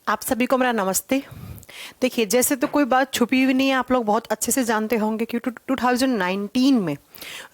आप सभी को मेरा नमस्ते। देखिए, जैसे तो कोई बात छुपी हुई नहीं है, आप लोग बहुत अच्छे से जानते होंगे कि 2019 में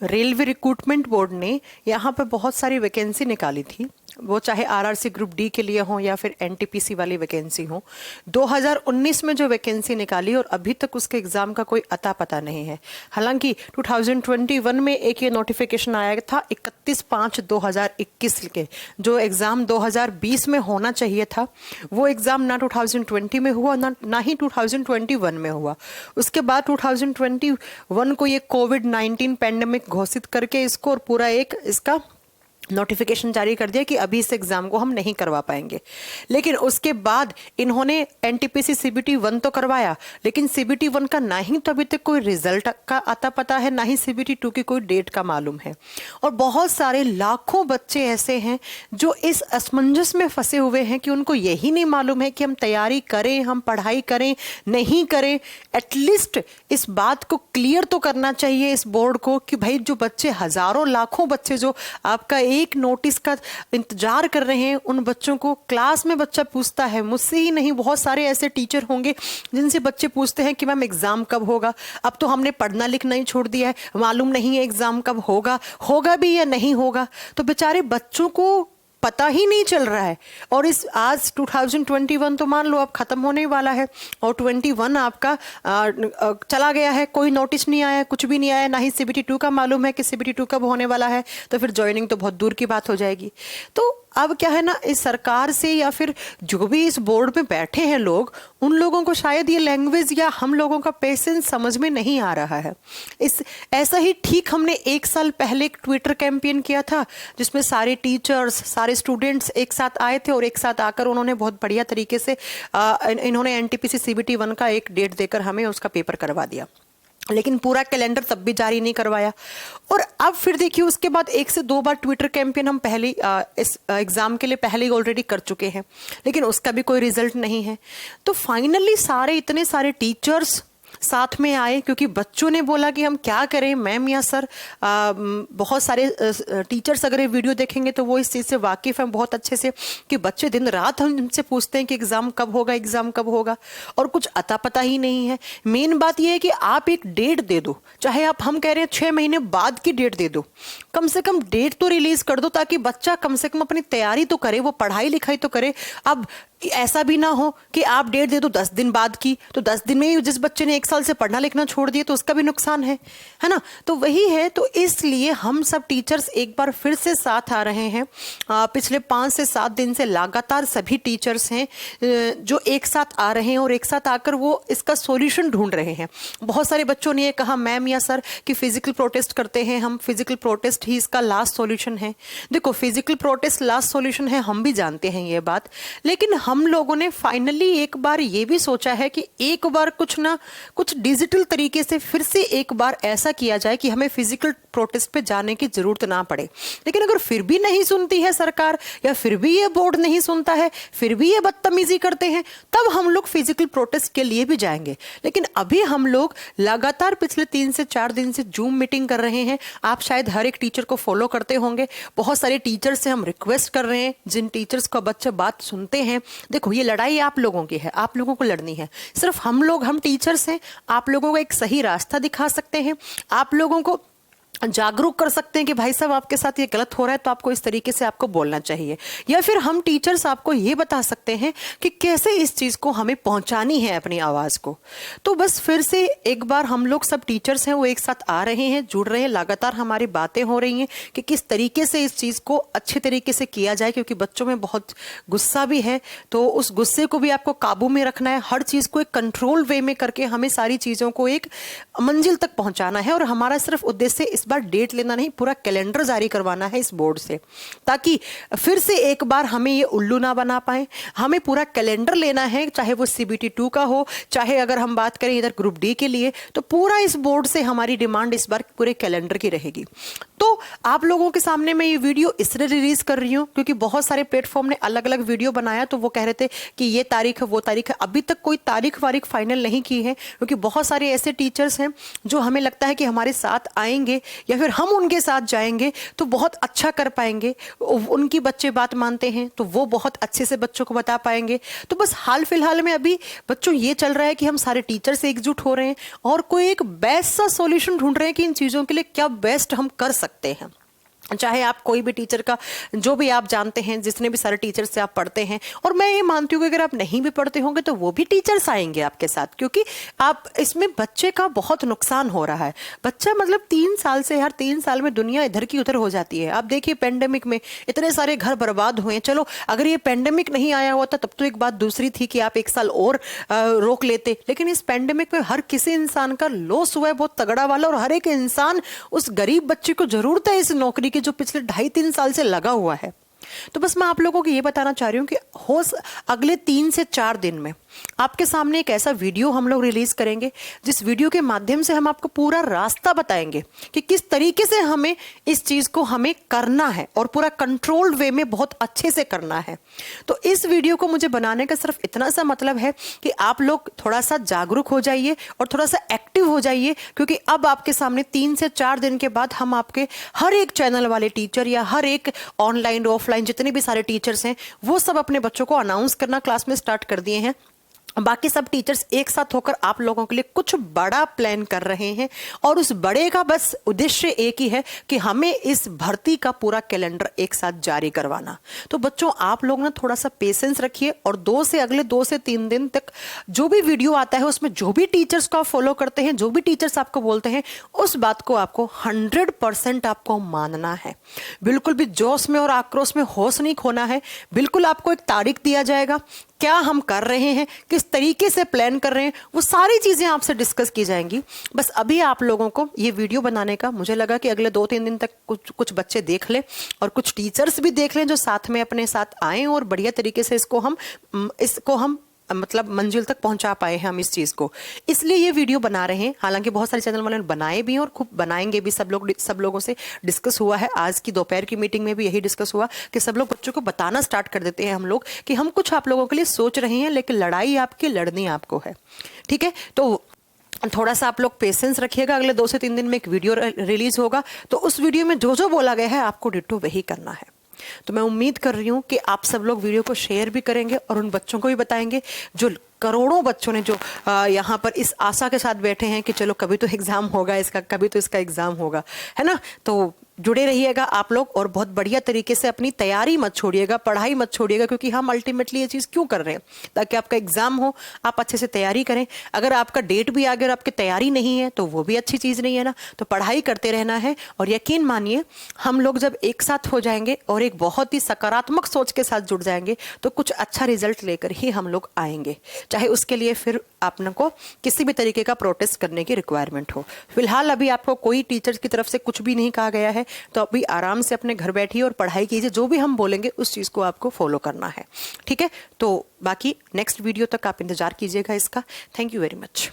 रेलवे रिक्रूटमेंट बोर्ड ने यहाँ पर बहुत सारी वैकेंसी निकाली थी, वो चाहे आरआरसी ग्रुप डी के लिए हो या फिर एनटीपीसी वाली वैकेंसी हो। 2019 में जो वैकेंसी निकाली और अभी तक उसके एग्जाम का कोई अता पता नहीं है। हालांकि 2021 में एक ये नोटिफिकेशन आया था 31/5/2021 के, जो एग्जाम 2020 में होना चाहिए था, वो एग्जाम ना 2020 में हुआ ना ही 2021 में हुआ। उसके बाद 2021 को ये कोविड-19 पैंडेमिक घोषित करके इसको और पूरा एक इसका नोटिफिकेशन जारी कर दिया कि अभी इस एग्जाम को हम नहीं करवा पाएंगे। लेकिन उसके बाद इन्होंने एनटीपीसी सीबीटी 1 तो करवाया, लेकिन सीबीटी 1 का ना ही तो अभी तक कोई रिजल्ट का आता पता है, ना ही सीबीटी 2 की कोई डेट का मालूम है। और बहुत सारे लाखों बच्चे ऐसे हैं जो इस असमंजस में फंसे हुए हैं कि उनको यही नहीं मालूम है कि हम तैयारी करें, हम पढ़ाई करें, नहीं करें। एटलीस्ट इस बात को क्लियर तो करना चाहिए इस बोर्ड को कि भाई जो बच्चे, हजारों लाखों बच्चे जो आपका एक नोटिस का इंतजार कर रहे हैं, उन बच्चों को क्लास में बच्चा पूछता है, मुझसे ही नहीं, बहुत सारे ऐसे टीचर होंगे जिनसे बच्चे पूछते हैं कि मैम एग्जाम कब होगा। अब तो हमने पढ़ना लिखना ही छोड़ दिया है, मालूम नहीं है एग्जाम कब होगा, होगा भी या नहीं होगा। तो बेचारे बच्चों को पता ही नहीं चल रहा है। और इस आज 2021 तो मान लो अब खत्म होने वाला है और 21 आपका चला गया है, कोई नोटिस नहीं आया, कुछ भी नहीं आया, ना ही सीबीटी 2 का मालूम है कि सीबीटी 2 कब होने वाला है। तो फिर ज्वाइनिंग तो बहुत दूर की बात हो जाएगी। तो अब क्या है ना, इस सरकार से या फिर जो भी इस बोर्ड में बैठे हैं लोग, उन लोगों को शायद ये लैंग्वेज या हम लोगों का पेशेंस समझ में नहीं आ रहा है। इस ऐसा ही ठीक हमने 1 साल पहले एक ट्विटर कैंपेन किया था जिसमें सारे टीचर्स, सारे स्टूडेंट्स एक साथ आए थे और एक साथ आकर उन्होंने बहुत बढ़िया तरीके से इन्होंने एनटीपीसी सीबीटी 1 का एक डेट देकर हमें उसका पेपर करवा दिया। लेकिन पूरा कैलेंडर तब भी जारी नहीं करवाया। और अब फिर देखिए, उसके बाद 1 से 2 बार ट्विटर कैंपेन हम पहले इस एग्जाम के लिए पहले ही ऑलरेडी कर चुके हैं, लेकिन उसका भी कोई रिजल्ट नहीं है। तो फाइनली इतने सारे टीचर्स साथ में आए क्योंकि बच्चों ने बोला कि हम क्या करें मैम या सर। बहुत सारे टीचर्स अगर ये वीडियो देखेंगे तो वो इस चीज़ से वाकिफ़ हैं बहुत अच्छे से कि बच्चे दिन रात हमसे पूछते हैं कि एग्ज़ाम कब होगा, एग्ज़ाम कब होगा, और कुछ अता पता ही नहीं है। मेन बात ये है कि आप एक डेट दे दो, चाहे आप हम कह रहे हैं 6 महीने बाद की डेट दे दो, कम से कम डेट तो रिलीज कर दो ताकि बच्चा कम से कम अपनी तैयारी तो करे, वो पढ़ाई लिखाई तो करे। अब ऐसा भी ना हो कि आप डेट दे दो 10 दिन बाद की, तो 10 दिन में ही जिस बच्चे ने 1 साल से पढ़ना लिखना छोड़ दिया तो उसका भी नुकसान है ना। तो वही है, तो इसलिए हम सब टीचर्स एक बार फिर से साथ आ रहे हैं। पिछले 5 से 7 दिन से लगातार सभी टीचर्स हैं जो एक साथ आ रहे हैं और एक साथ आकर वो इसका सॉल्यूशन ढूंढ रहे हैं। बहुत सारे बच्चों ने ये कहा मैम या सर कि फिजिकल प्रोटेस्ट करते हैं हम, फिजिकल प्रोटेस्ट ही इसका लास्ट सॉल्यूशन है। देखो, फिजिकल प्रोटेस्ट लास्ट सॉल्यूशन है, हम भी जानते हैं ये बात, लेकिन हम लोगों ने फाइनली एक बार ये भी सोचा है कि एक बार कुछ ना कुछ डिजिटल तरीके से फिर से एक बार ऐसा किया जाए कि हमें फिजिकल प्रोटेस्ट पे जाने की जरूरत ना पड़े। लेकिन अगर फिर भी नहीं सुनती है सरकार, या फिर भी ये बोर्ड नहीं सुनता है, फिर भी ये बदतमीजी करते हैं, तब हम लोग फिजिकल प्रोटेस्ट के लिए भी जाएंगे। लेकिन अभी हम लोग लगातार पिछले 3 से 4 दिन से जूम मीटिंग कर रहे हैं। आप शायद हर एक टीचर को फॉलो करते होंगे। बहुत सारे टीचर से हम रिक्वेस्ट कर रहे हैं, जिन टीचर्स का बच्चे बात सुनते हैं, देखो ये लड़ाई आप लोगों की है, आप लोगों को लड़नी है। सिर्फ हम टीचर्स हैं, आप लोगों को एक सही रास्ता दिखा सकते हैं, आप लोगों को जागरूक कर सकते हैं कि भाई साहब आपके साथ ये गलत हो रहा है तो आपको इस तरीके से आपको बोलना चाहिए। या फिर हम टीचर्स आपको ये बता सकते हैं कि कैसे इस चीज को हमें पहुंचानी है, अपनी आवाज को। तो बस फिर से एक बार हम लोग सब टीचर्स हैं वो एक साथ आ रहे हैं, जुड़ रहे हैं, लगातार हमारी बातें हो रही हैं कि किस तरीके से इस चीज को अच्छे तरीके से किया जाए, क्योंकि बच्चों में बहुत गुस्सा भी है। तो उस गुस्से को भी आपको काबू में रखना है, हर चीज को एक कंट्रोल वे में करके हमें सारी चीजों को एक मंजिल तक पहुंचाना है। और हमारा सिर्फ उद्देश्य इस बार डेट लेना नहीं, पूरा कैलेंडर जारी करवाना है इस बोर्ड से, ताकि फिर से एक बार हमें ये उल्लू ना बना पाए। हमें पूरा कैलेंडर लेना है, चाहे वो सीबीटी 2 का हो, चाहे अगर हम बात करें इधर ग्रुप डी के लिए, तो पूरा इस बोर्ड से हमारी डिमांड इस बार पूरे कैलेंडर की रहेगी। तो आप लोगों के सामने मैं ये वीडियो इसलिए रिलीज कर रही हूँ क्योंकि बहुत सारे प्लेटफॉर्म ने अलग अलग वीडियो बनाया, तो वो कह रहे थे कि ये तारीख है, वो तारीख है। अभी तक कोई तारीख फाइनल नहीं की है, क्योंकि बहुत सारे ऐसे टीचर्स हैं जो हमें लगता है कि हमारे साथ आएंगे, या फिर हम उनके साथ जाएंगे तो बहुत अच्छा कर पाएंगे। उनकी बच्चे बात मानते हैं तो वो बहुत अच्छे से बच्चों को बता पाएंगे। तो बस हाल फिलहाल में अभी बच्चों ये चल रहा है कि हम सारे टीचर से एकजुट हो रहे हैं और कोई एक बेस्ट सा सॉल्यूशन ढूंढ रहे हैं कि इन चीज़ों के लिए क्या बेस्ट हम कर सकते हैं। चाहे आप कोई भी टीचर का, जो भी आप जानते हैं, जितने भी सारे टीचर से आप पढ़ते हैं, और मैं ये मानती हूँ कि अगर आप नहीं भी पढ़ते होंगे तो वो भी टीचर्स आएंगे आपके साथ, क्योंकि आप इसमें बच्चे का बहुत नुकसान हो रहा है। बच्चा मतलब 3 साल से, हर 3 साल में दुनिया इधर की उधर हो जाती है। आप देखिए पेंडेमिक में इतने सारे घर बर्बाद हुए। चलो अगर ये पेंडेमिक नहीं आया होता तब तो एक बात दूसरी थी कि आप 1 साल और रोक लेते, लेकिन इस पेंडेमिक में हर किसी इंसान का लॉस हुआ है बहुत तगड़ा वाला, और हर एक इंसान, उस गरीब बच्चे को जरूरत है इस नौकरी की जो पिछले 2.5-3 साल से लगा हुआ है। तो बस मैं आप लोगों को ये बताना चाह रही हूँ कि अगले 3 से 4 दिन में आपके सामने एक ऐसा वीडियो हम लोग रिलीज करेंगे, जिस वीडियो के माध्यम से हम आपको पूरा रास्ता बताएंगे कि किस तरीके से हमें इस चीज को हमें करना है और पूरा कंट्रोल्ड वे में बहुत अच्छे से करना है। तो इस वीडियो को मुझे बनाने का सिर्फ इतना सा मतलब है कि आप लोग थोड़ा सा जागरूक हो जाइए और थोड़ा सा एक्टिव हो जाइए, क्योंकि अब आपके सामने 3 से 4 दिन के बाद हम आपके हर एक चैनल वाले टीचर या हर एक ऑनलाइन ऑफलाइन जितने भी सारे टीचर्स हैं वो सब अपने बच्चों को अनाउंस करना क्लास में स्टार्ट कर दिए हैं। बाकी सब टीचर्स एक साथ होकर आप लोगों के लिए कुछ बड़ा प्लान कर रहे हैं, और उस बड़े का बस उद्देश्य एक ही है कि हमें इस भर्ती का पूरा कैलेंडर एक साथ जारी करवाना। तो बच्चों आप लोग ना थोड़ा सा पेशेंस रखिए, और अगले 2 से 3 दिन तक जो भी वीडियो आता है उसमें जो भी टीचर्स को आप फॉलो करते हैं, जो भी टीचर्स आपको बोलते हैं, उस बात को आपको 100% आपको मानना है। बिल्कुल भी जोश में और आक्रोश में होश नहीं खोना है। बिल्कुल आपको एक तारीख दिया जाएगा, क्या हम कर रहे हैं, किस तरीके से प्लान कर रहे हैं, वो सारी चीजें आपसे डिस्कस की जाएंगी। बस अभी आप लोगों को ये वीडियो बनाने का, मुझे लगा कि अगले 2-3 दिन तक कुछ बच्चे देख लें और कुछ टीचर्स भी देख लें जो साथ में अपने साथ आए और बढ़िया तरीके से इसको हम मतलब मंजिल तक पहुंचा पाए हैं हम इस चीज को, इसलिए ये वीडियो बना रहे हैं। हालांकि बहुत सारे चैनल वालों ने बनाए भी हैं और खूब बनाएंगे भी। सब लोगों से डिस्कस हुआ है, आज की दोपहर की मीटिंग में भी यही डिस्कस हुआ कि सब लोग बच्चों को बताना स्टार्ट कर देते हैं हम लोग कि हम कुछ आप लोगों के लिए सोच रहे हैं, लेकिन लड़ाई आपकी लड़नी आपको है। ठीक है, तो थोड़ा सा आप लोग पेशेंस रखिएगा। अगले 2 से 3 दिन में एक वीडियो रिलीज होगा, तो उस वीडियो में जो जो बोला गया है आपको डिट्टो वही करना है। तो मैं उम्मीद कर रही हूं कि आप सब लोग वीडियो को शेयर भी करेंगे और उन बच्चों को भी बताएंगे जो करोड़ों बच्चों ने जो यहाँ पर इस आशा के साथ बैठे हैं कि चलो कभी तो एग्जाम होगा इसका, कभी तो इसका एग्जाम होगा, है ना। तो जुड़े रहिएगा आप लोग और बहुत बढ़िया तरीके से अपनी तैयारी मत छोड़िएगा, पढ़ाई मत छोड़िएगा, क्योंकि हम अल्टीमेटली ये चीज़ क्यों कर रहे हैं, ताकि आपका एग्जाम हो, आप अच्छे से तैयारी करें। अगर आपका डेट भी आ गया और आपकी तैयारी नहीं है तो वो भी अच्छी चीज़ नहीं है ना। तो पढ़ाई करते रहना है, और यकीन मानिए हम लोग जब एक साथ हो जाएंगे और एक बहुत ही सकारात्मक सोच के साथ जुड़ जाएंगे तो कुछ अच्छा रिजल्ट लेकर ही हम लोग आएंगे, चाहे उसके लिए फिर आपको किसी भी तरीके का प्रोटेस्ट करने की रिक्वायरमेंट हो। फिलहाल अभी आपको कोई टीचर की तरफ से कुछ भी नहीं कहा गया है, तो अभी आराम से अपने घर बैठिए और पढ़ाई कीजिए। जो भी हम बोलेंगे उस चीज़ को आपको फॉलो करना है, ठीक है। तो बाकी नेक्स्ट वीडियो तक आप इंतजार कीजिएगा इसका। Thank you very much.